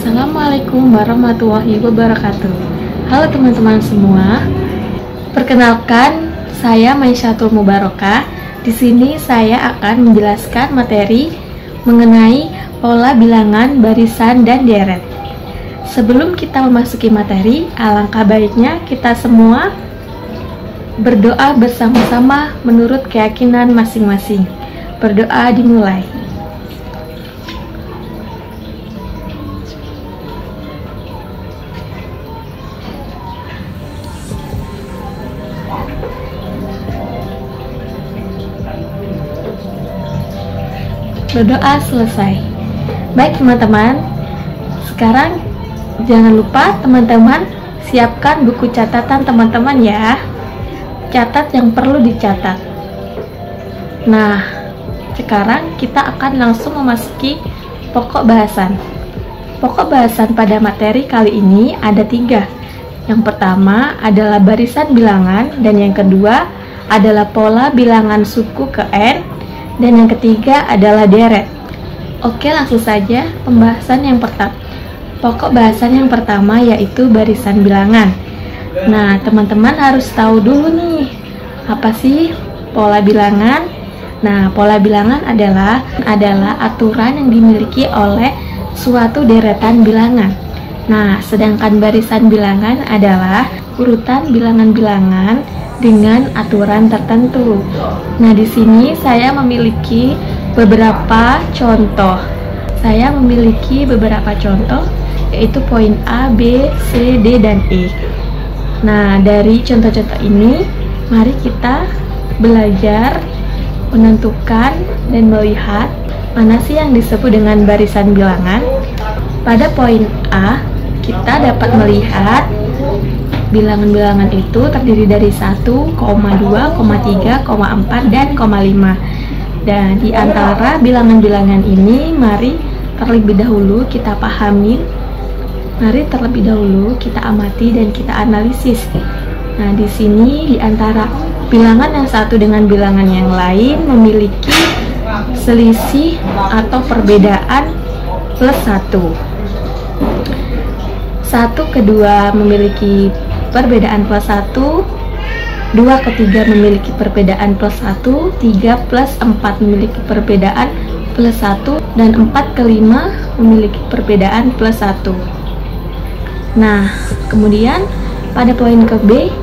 Assalamualaikum warahmatullahi wabarakatuh. Halo teman-teman semua. Perkenalkan, saya Maisyatul Mubarokah. Di sini saya akan menjelaskan materi mengenai pola bilangan, barisan, dan deret. Sebelum kita memasuki materi, alangkah baiknya kita semua berdoa bersama-sama menurut keyakinan masing-masing. Berdoa dimulai. Berdoa selesai. Baik teman-teman, sekarang jangan lupa teman-teman siapkan buku catatan teman-teman ya. Catat yang perlu dicatat. Nah, sekarang kita akan langsung memasuki pokok bahasan. Pokok bahasan pada materi kali ini ada 3. Yang pertama adalah barisan bilangan, dan yang kedua adalah pola bilangan suku ke N, dan yang ketiga adalah deret. Oke, langsung saja pembahasan yang pertama. Pokok bahasan yang pertama yaitu barisan bilangan. Nah, teman-teman harus tahu dulu nih, apa sih pola bilangan? Nah, pola bilangan adalah aturan yang dimiliki oleh suatu deretan bilangan. Nah, sedangkan barisan bilangan adalah urutan bilangan-bilangan dengan aturan tertentu. Nah, di sini saya memiliki beberapa contoh. Yaitu poin A, B, C, D, dan E. Nah, dari contoh-contoh ini, mari kita belajar menentukan dan melihat mana sih yang disebut dengan barisan bilangan. Pada poin A, kita dapat melihat bilangan-bilangan itu terdiri dari 1, 2, 3, 4, dan 5. Dan di antara bilangan-bilangan ini, mari terlebih dahulu kita pahami, mari terlebih dahulu kita amati dan kita analisis. Nah, di sini di antara bilangan yang satu dengan bilangan yang lain memiliki selisih atau perbedaan plus 1. 1 ke 2 memiliki perbedaan plus 1, 2 ke 3 memiliki perbedaan plus 1, 3 plus 4 memiliki perbedaan plus 1, dan 4 ke 5 memiliki perbedaan plus 1. Nah, kemudian pada poin ke B,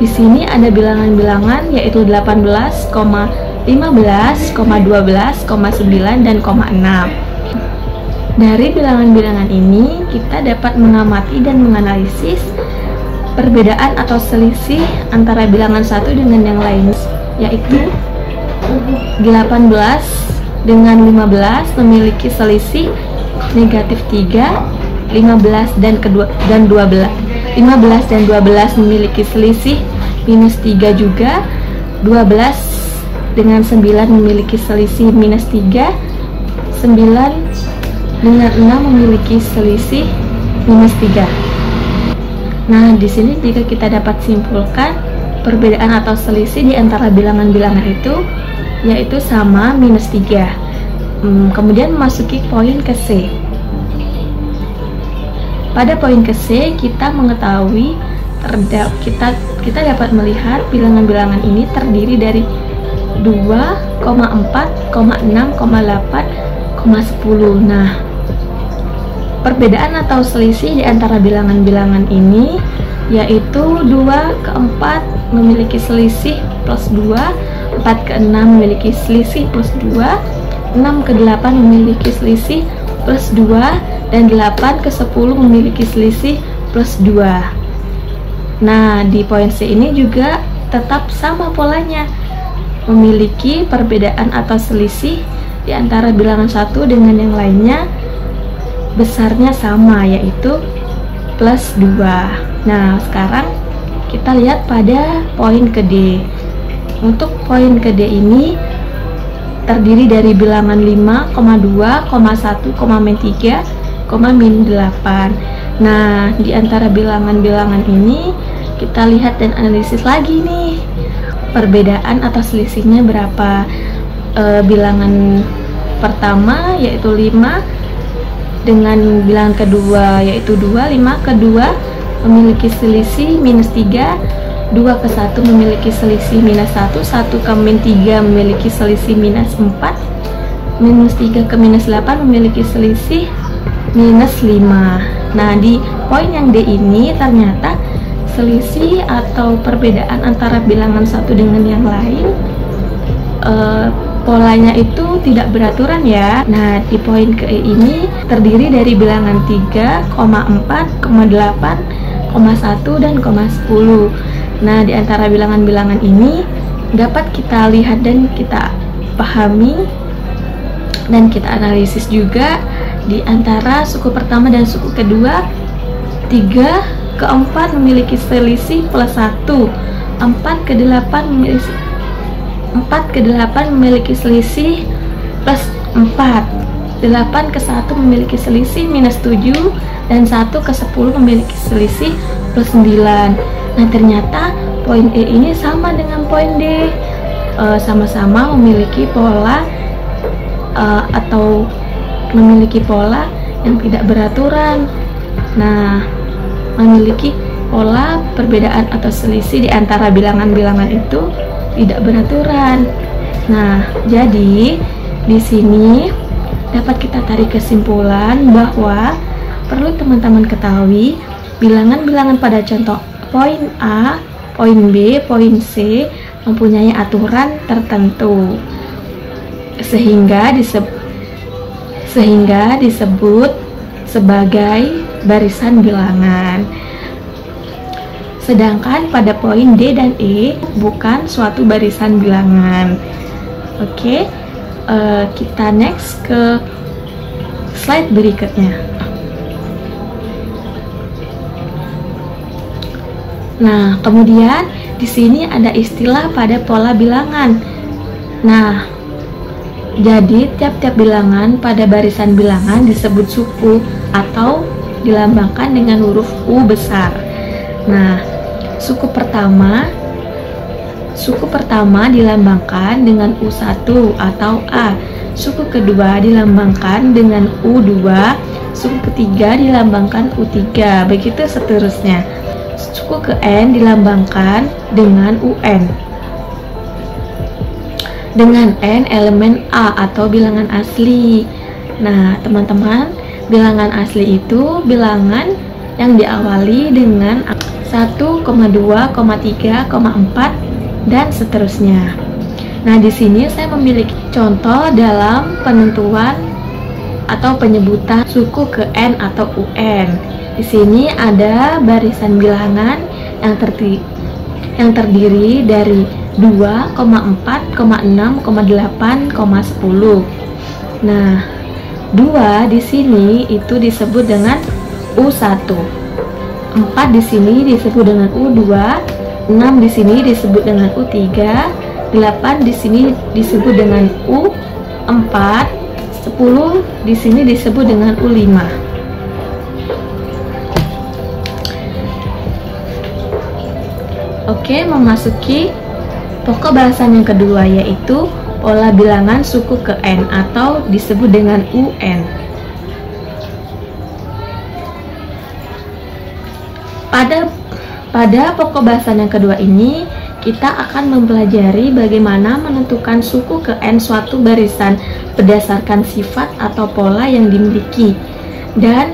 di sini ada bilangan-bilangan yaitu 18, 15, 12, 9, dan 6. Dari bilangan-bilangan ini, kita dapat mengamati dan menganalisis perbedaan atau selisih antara bilangan satu dengan yang lain, yaitu 18 dengan 15 memiliki selisih negatif 3, 15 dan 12 memiliki selisih minus 3 juga, 12 dengan 9 memiliki selisih minus 3, 9 dengan 6 memiliki selisih minus 3. Nah, di sini jika kita dapat simpulkan perbedaan atau selisih di antara bilangan-bilangan itu yaitu sama minus 3. Kemudian memasuki poin ke C. Pada poin ke C, kita mengetahui kita dapat melihat bilangan-bilangan ini terdiri dari 2, 4, 6, 8, 10. Nah, perbedaan atau selisih di antara bilangan-bilangan ini yaitu 2 ke 4 memiliki selisih plus 2, 4 ke 6 memiliki selisih plus 2, 6 ke 8 memiliki selisih plus 2, dan 8 ke 10 memiliki selisih plus 2. Nah, di poin C ini juga tetap sama polanya, memiliki perbedaan atau selisih di antara bilangan satu dengan yang lainnya besarnya sama, yaitu plus 2. Nah, sekarang kita lihat pada poin ke D. Untuk poin ke D ini terdiri dari bilangan 5, 2, 1, -3, -8. Nah, di antara bilangan-bilangan ini kita lihat dan analisis lagi nih perbedaan atau selisihnya berapa. Bilangan pertama yaitu 5 dengan bilangan kedua yaitu 2, 5 ke 2 memiliki selisih minus 3, 2 ke 1 memiliki selisih minus 1, 1 ke min 3 memiliki selisih minus 4, minus 3 ke minus 8 memiliki selisih minus 5. Nah, di poin yang D ini ternyata selisih atau perbedaan antara bilangan satu dengan yang lain polanya itu tidak beraturan ya. Nah, di poin ke E ini terdiri dari bilangan 3, 4, 8, 1, dan 10. Nah, di antara bilangan-bilangan ini dapat kita lihat dan kita pahami dan kita analisis juga di antara suku pertama dan suku kedua. 3 ke 4 memiliki selisih plus 1, 4 ke 8 memiliki selisih plus 4, 8 ke 1 memiliki selisih minus 7, dan 1 ke 10 memiliki selisih plus 9. Nah, ternyata poin E ini sama dengan poin D, sama-sama memiliki pola atau memiliki pola yang tidak beraturan. Nah, memiliki pola perbedaan atau selisih di antara bilangan-bilangan itu tidak beraturan. Nah, jadi di sini dapat kita tarik kesimpulan bahwa perlu teman-teman ketahui bilangan-bilangan pada contoh poin A, poin B, poin C mempunyai aturan tertentu sehingga disebut sebagai barisan bilangan. Sedangkan pada poin D dan E bukan suatu barisan bilangan. Oke, kita next ke slide berikutnya. Nah, kemudian di sini ada istilah pada pola bilangan. Nah, jadi tiap-tiap bilangan pada barisan bilangan disebut suku atau dilambangkan dengan huruf U besar. Nah, suku pertama dilambangkan dengan U1 atau A, suku kedua dilambangkan dengan U2, suku ketiga dilambangkan U3, begitu seterusnya. Suku ke N dilambangkan dengan UN. Dengan N elemen A atau bilangan asli. Nah, teman-teman, bilangan asli itu bilangan yang diawali dengan 1, 2, 3, 4 dan seterusnya. Nah, di sini saya memiliki contoh dalam penentuan atau penyebutan suku ke N atau UN. Di sini ada barisan bilangan yang terdiri dari 2, 4, 6, 8, 10. Nah, 2 di sini itu disebut dengan U1. 4 di sini disebut dengan U2, 6 di sini disebut dengan U3, 8 di sini disebut dengan U4, 10 di sini disebut dengan U5. Oke, memasuki pokok bahasan yang kedua, yaitu pola bilangan suku ke N atau disebut dengan UN. Pada pokok bahasan yang kedua ini, kita akan mempelajari bagaimana menentukan suku ke N suatu barisan berdasarkan sifat atau pola yang dimiliki, dan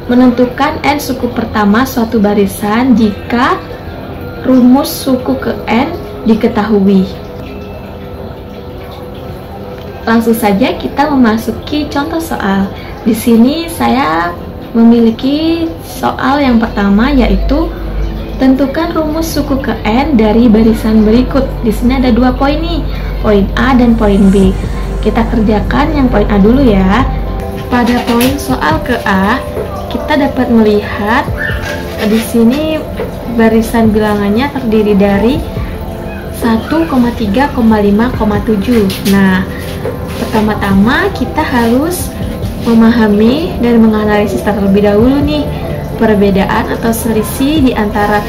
menentukan N suku pertama suatu barisan jika rumus suku ke N diketahui. Langsung saja kita memasuki contoh soal. Di sini saya memiliki soal yang pertama, yaitu tentukan rumus suku ke N dari barisan berikut. Di sini ada 2 poin nih, poin A dan poin B. Kita kerjakan yang poin A dulu ya. Pada poin soal ke A, kita dapat melihat di sini barisan bilangannya terdiri dari 1, 3, 5, 7. Nah, pertama-tama kita harus memahami dan menganalisis terlebih dahulu nih perbedaan atau selisih di antara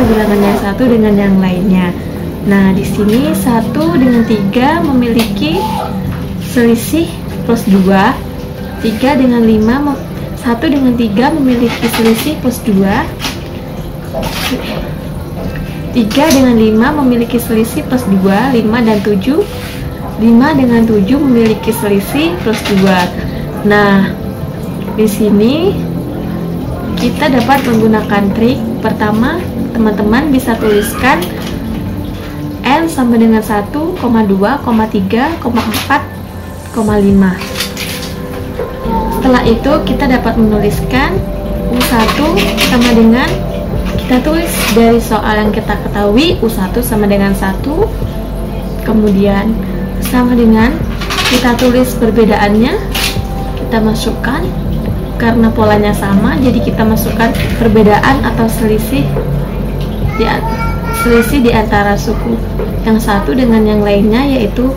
bilangan yang satu dengan yang lainnya. Nah, di sini 1 dengan 3 memiliki selisih plus 2. 3 dengan 5, 1 dengan 3 memiliki selisih plus 2. 3 dengan 5 memiliki selisih plus 2. 5 dan 7, 5 dengan 7 memiliki selisih plus 2. Nah, di sini kita dapat menggunakan trik. Pertama, teman-teman bisa tuliskan N sama dengan 1, 2, 3, 4, 5. Setelah itu kita dapat menuliskan U1 sama dengan, kita tulis dari soal yang kita ketahui, U1 sama dengan 1, kemudian sama dengan, kita tulis perbedaannya, kita masukkan karena polanya sama, jadi kita masukkan perbedaan atau selisih di antara suku yang satu dengan yang lainnya, yaitu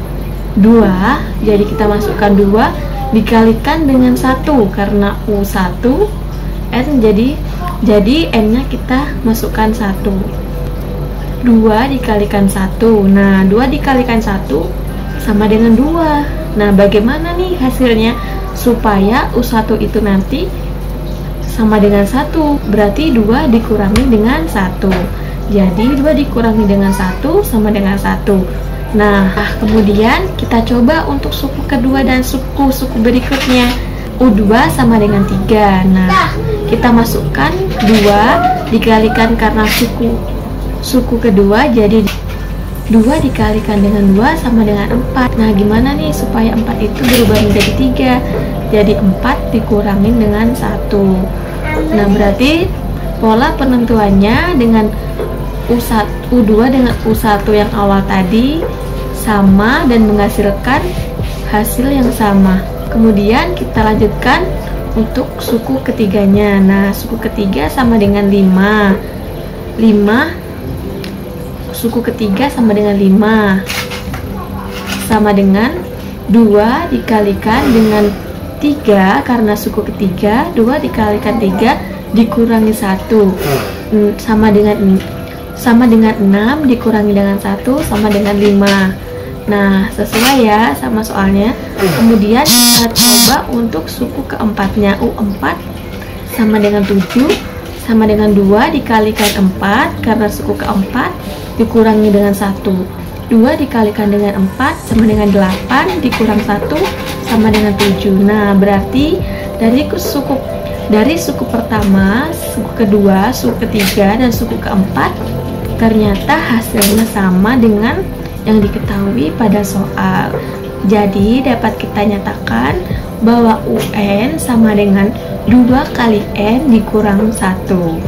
2. Jadi kita masukkan 2 dikalikan dengan 1 karena U1 N, jadi N nya kita masukkan 1. 2 dikalikan 1. Nah, 2 dikalikan 1 sama dengan 2. Nah, bagaimana nih hasilnya supaya U1 itu nanti sama dengan 1? Berarti 2 dikurangi dengan 1. Jadi 2 dikurangi dengan 1 sama dengan 1. Nah, kemudian kita coba untuk suku kedua dan suku berikutnya. U2 sama dengan 3. Nah, kita masukkan 2 dikalikan karena suku kedua, jadi 2 dikalikan dengan 2 sama dengan 4. Nah, gimana nih supaya 4 itu berubah menjadi 3? Jadi 4 dikurangi dengan 1. Nah, berarti pola penentuannya dengan U2 dengan U1 yang awal tadi sama dan menghasilkan hasil yang sama. Kemudian kita lanjutkan untuk suku ketiganya. Nah, suku ketiga sama dengan 5. Suku ketiga sama dengan 5, sama dengan 2 dikalikan dengan 3 karena suku ketiga. 2 dikalikan 3 dikurangi 1 sama dengan 6 dikurangi dengan 1 sama dengan 5. Nah, sesuai ya sama soalnya. Kemudian kita coba untuk suku keempatnya. U4 sama dengan 7 sama dengan 2 dikalikan 4 karena suku keempat dikurangi dengan 1. 2 dikalikan dengan 4 sama dengan 8 dikurang 1 sama dengan 7. Nah, berarti dari suku pertama, suku kedua, suku ketiga, dan suku keempat ternyata hasilnya sama dengan yang diketahui pada soal. Jadi dapat kita nyatakan bahwa UN sama dengan 2 kali N dikurang 1.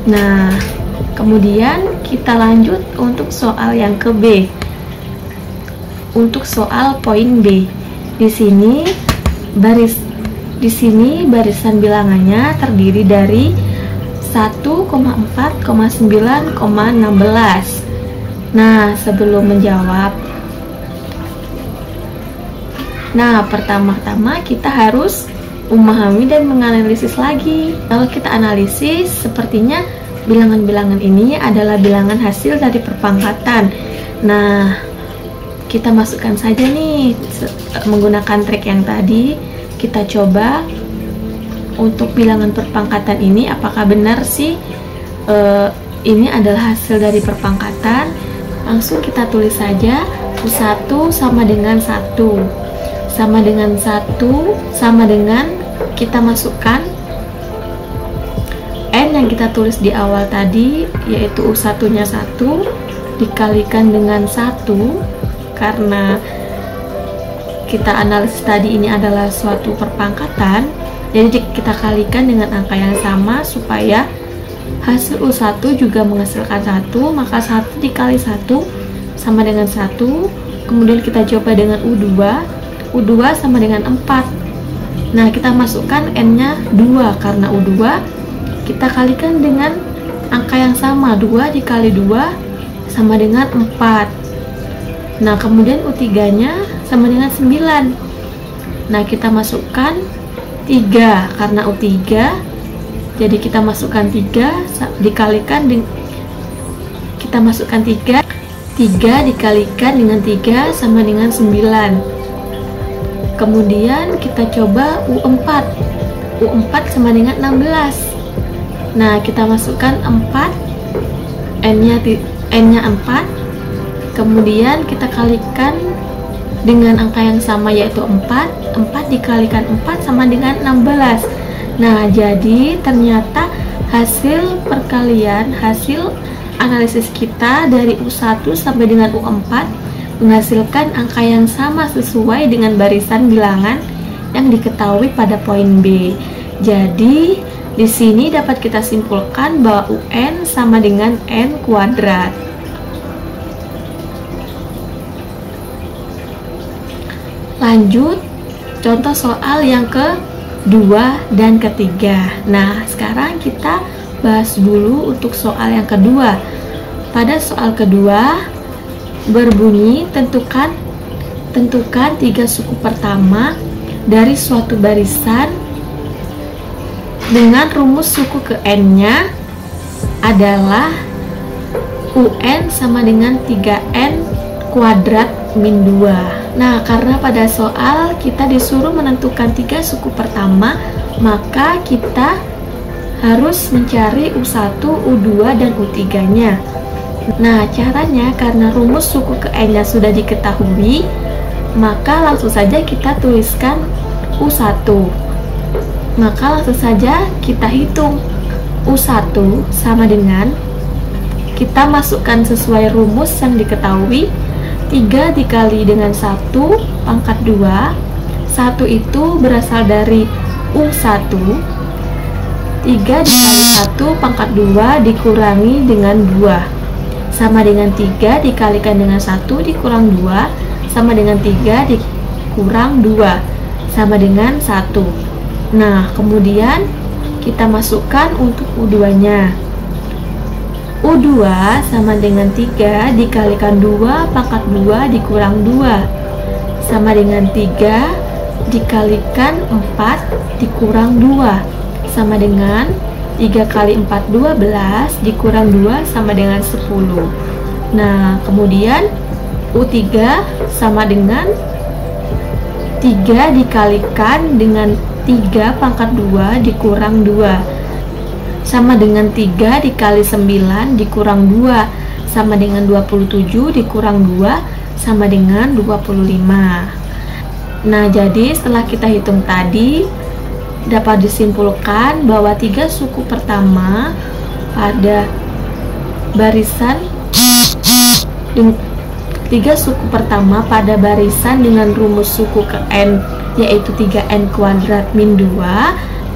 Nah, kemudian kita lanjut untuk soal yang ke B. Untuk soal poin B. Di sini barisan bilangannya terdiri dari 1,4,9,16. Nah, sebelum menjawab, pertama-tama kita harus memahami dan menganalisis lagi. Kalau kita analisis, sepertinya bilangan-bilangan ini adalah bilangan hasil dari perpangkatan. Nah, kita masukkan saja nih menggunakan trik yang tadi. Kita coba untuk bilangan perpangkatan ini apakah benar sih ini adalah hasil dari perpangkatan. Langsung kita tulis saja U1 sama dengan 1 sama dengan 1 sama dengan, kita masukkan N yang kita tulis di awal tadi, yaitu U1 nya 1 dikalikan dengan 1 karena kita analisis tadi ini adalah suatu perpangkatan. Jadi kita kalikan dengan angka yang sama supaya hasil U1 juga menghasilkan 1, maka 1 dikali 1 sama dengan 1. Kemudian kita coba dengan U2 sama dengan 4. Nah, kita masukkan N nya 2 karena U2 kita kalikan dengan angka yang sama, 2 dikali 2 sama dengan 4. Nah, kemudian U3 nya sama dengan 9. Nah, kita masukkan 3 karena U3, jadi kita masukkan 3 dikalikan dengan, kita masukkan 3 dikalikan dengan 3 sama dengan 9. Kemudian kita coba U4. U4 sama dengan 16. Nah, kita masukkan 4, N-nya 4. Kemudian kita kalikan dengan angka yang sama, yaitu 4. 4 dikalikan 4 sama dengan 16. Nah, jadi ternyata hasil perkalian, hasil analisis kita dari U1 sampai dengan U4 menghasilkan angka yang sama sesuai dengan barisan bilangan yang diketahui pada poin B. Jadi, di sini dapat kita simpulkan bahwa UN sama dengan N kuadrat. Lanjut, contoh soal yang kedua dan ketiga. Nah, sekarang kita bahas dulu untuk soal yang kedua. Pada soal kedua, berbunyi tentukan 3 suku pertama dari suatu barisan dengan rumus suku ke N-nya adalah UN sama dengan 3N kuadrat min 2. Nah, karena pada soal kita disuruh menentukan 3 suku pertama, maka kita harus mencari U1, U2, dan U3-nya. Nah, caranya karena rumus suku ke N-nya sudah diketahui, maka langsung saja kita tuliskan U1. Maka langsung saja kita hitung U1 sama dengan, kita masukkan sesuai rumus yang diketahui, 3 dikali dengan 1 pangkat 2. 1 itu berasal dari U1. 3 dikali 1 pangkat 2 dikurangi dengan 2 sama dengan 3 dikalikan dengan 1 dikurang 2 sama dengan 3 dikurang 2 sama dengan 1. Nah, kemudian kita masukkan untuk U2-nya. U2 sama dengan 3 dikalikan 2 pangkat 2 dikurang 2 sama dengan 3 dikalikan 4 dikurang 2 sama dengan 3 kali 4 12 dikurang 2 sama dengan 10. Nah, kemudian U3 sama dengan 3 dikalikan dengan 3 pangkat 2 dikurang 2 sama dengan 3 dikali 9 dikurang 2 sama dengan 27 dikurang 2 sama dengan 25. Nah, jadi setelah kita hitung tadi, dapat disimpulkan bahwa 3 suku pertama pada barisan 3 suku pertama pada barisan dengan rumus suku ke N, yaitu 3N kuadrat min 2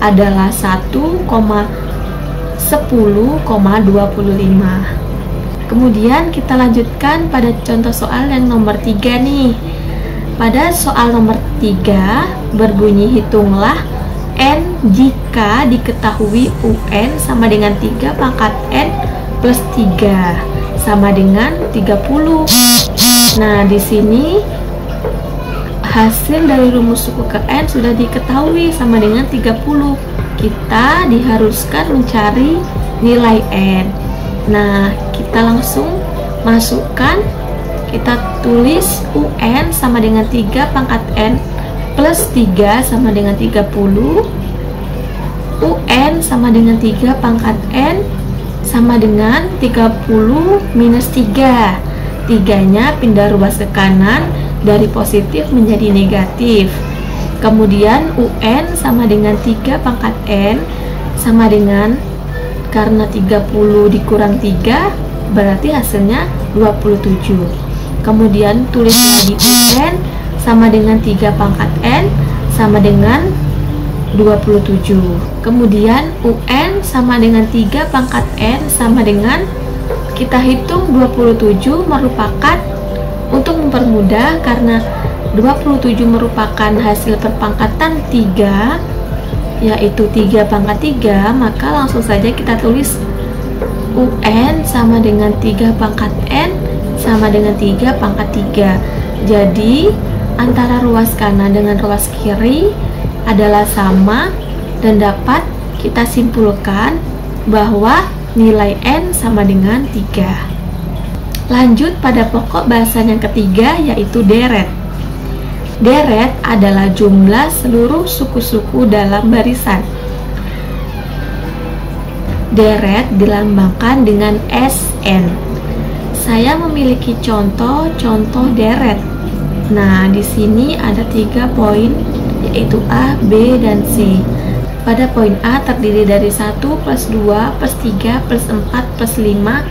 adalah 1,10,25. Kemudian kita lanjutkan pada contoh soal yang nomor 3 nih. Pada soal nomor 3 berbunyi hitunglah N jika diketahui UN sama dengan 3 pangkat N plus 3 sama dengan 30. Nah, di sini hasil dari rumus suku ke N sudah diketahui sama dengan 30. Kita diharuskan mencari nilai N. Nah, kita langsung masukkan, kita tulis UN sama dengan 3 pangkat N plus 3 sama dengan 30. UN sama dengan 3 pangkat N sama dengan 30 minus 3. 3-nya pindah ruas ke kanan dari positif menjadi negatif. Kemudian UN sama dengan 3 pangkat N sama dengan, karena 30 dikurang 3 berarti hasilnya 27. Kemudian tulis lagi UN sama dengan 3 pangkat N sama dengan 27. Kemudian UN sama dengan 3 pangkat N sama dengan, kita hitung 27 merupakan, untuk mempermudah karena 27 merupakan hasil perpangkatan 3, yaitu 3 pangkat 3, maka langsung saja kita tulis UN sama dengan 3 pangkat N sama dengan 3 pangkat 3. Jadi antara ruas kanan dengan ruas kiri adalah sama dan dapat kita simpulkan bahwa nilai N sama dengan 3. Lanjut pada pokok bahasan yang ketiga, yaitu deret. Deret adalah jumlah seluruh suku-suku dalam barisan. Deret dilambangkan dengan SN. Saya memiliki contoh deret. Nah, di sini ada 3 poin, yaitu A, B, dan C. Pada poin A terdiri dari 1 plus 2 plus 3 plus 4 plus 5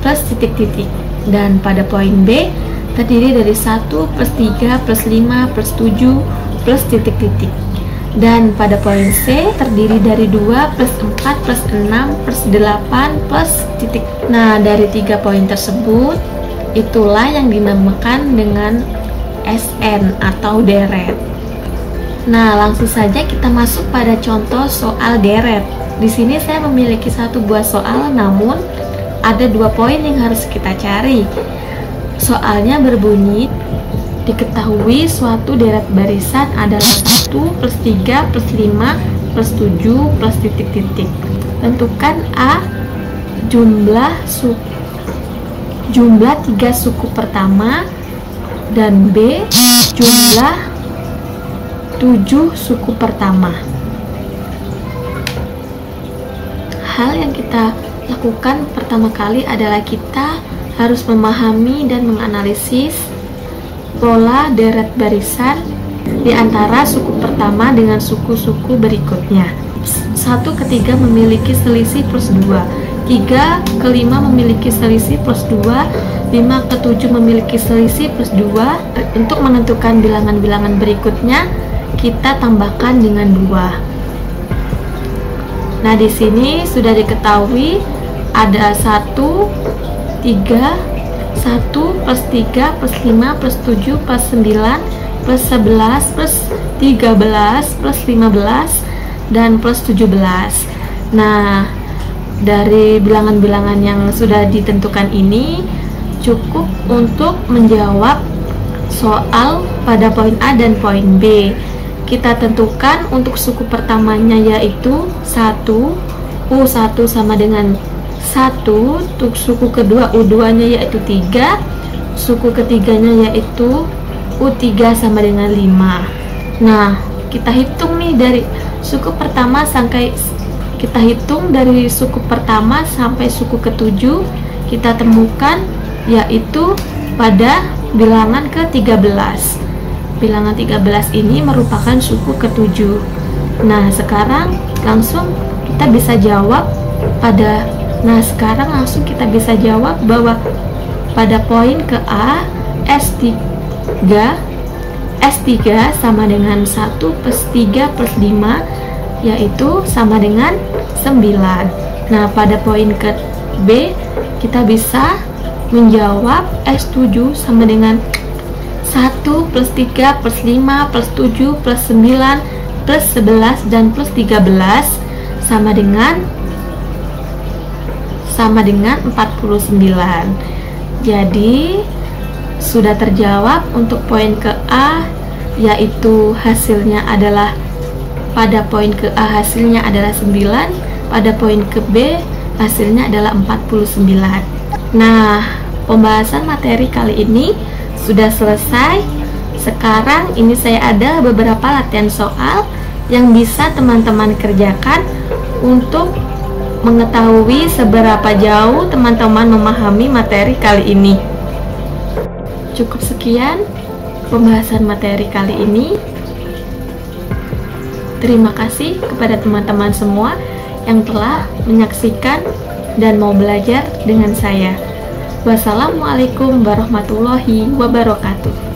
plus titik-titik. Dan pada poin B terdiri dari 1 plus 3 plus 5 plus 7 plus titik-titik. Dan pada poin C terdiri dari 2 plus 4 plus 6 plus 8 plus titik. Nah, dari 3 poin tersebut, itulah yang dinamakan dengan SN atau deret. Nah, langsung saja kita masuk pada contoh soal deret. Di sini saya memiliki 1 buah soal, namun ada 2 poin yang harus kita cari. Soalnya berbunyi, diketahui suatu deret barisan adalah 1 plus 3 plus 5 plus 7 plus titik-titik. Tentukan A jumlah 3 suku pertama, dan B jumlah 7 suku pertama. Hal yang kita lakukan pertama kali adalah kita harus memahami dan menganalisis pola deret barisan di antara suku pertama dengan suku-suku berikutnya. 1 ke 3 memiliki selisih plus 2, 3 ke 5 memiliki selisih plus 2, 5 ke 7 memiliki selisih plus 2. Untuk menentukan bilangan-bilangan berikutnya, kita tambahkan dengan 2. Nah, di sini sudah diketahui ada 1 plus 3 plus 5 plus 7 plus 9 plus 11 plus 13 plus 15 dan plus 17. Nah, dari bilangan-bilangan yang sudah ditentukan ini cukup untuk menjawab soal pada poin A dan poin B. Kita tentukan untuk suku pertamanya yaitu 1, U1 sama dengan 1, untuk suku kedua U2 nya yaitu 3, suku ketiganya yaitu U3 sama dengan 5. Nah, kita hitung nih dari suku pertama sampai suku ke-7, kita temukan yaitu pada bilangan ke-13. Bilangan 13 ini merupakan suku ke-7. Nah, sekarang langsung kita bisa jawab bahwa pada poin ke A, S3 sama dengan 1 plus 3 plus 5, yaitu sama dengan 9. Nah, pada poin ke B kita bisa menjawab S7 sama dengan 1 plus 3 plus 5 plus 7 plus 9 plus 11 dan plus 13 sama dengan 49. Jadi sudah terjawab untuk poin ke A, yaitu hasilnya adalah pada poin ke A hasilnya adalah 9, pada poin ke B hasilnya adalah 49. Nah, pembahasan materi kali ini sudah selesai. Sekarang ini saya ada beberapa latihan soal yang bisa teman-teman kerjakan untuk mengetahui seberapa jauh teman-teman memahami materi kali ini. Cukup sekian pembahasan materi kali ini. Terima kasih kepada teman-teman semua yang telah menyaksikan dan mau belajar dengan saya. Wassalamualaikum warahmatullahi wabarakatuh.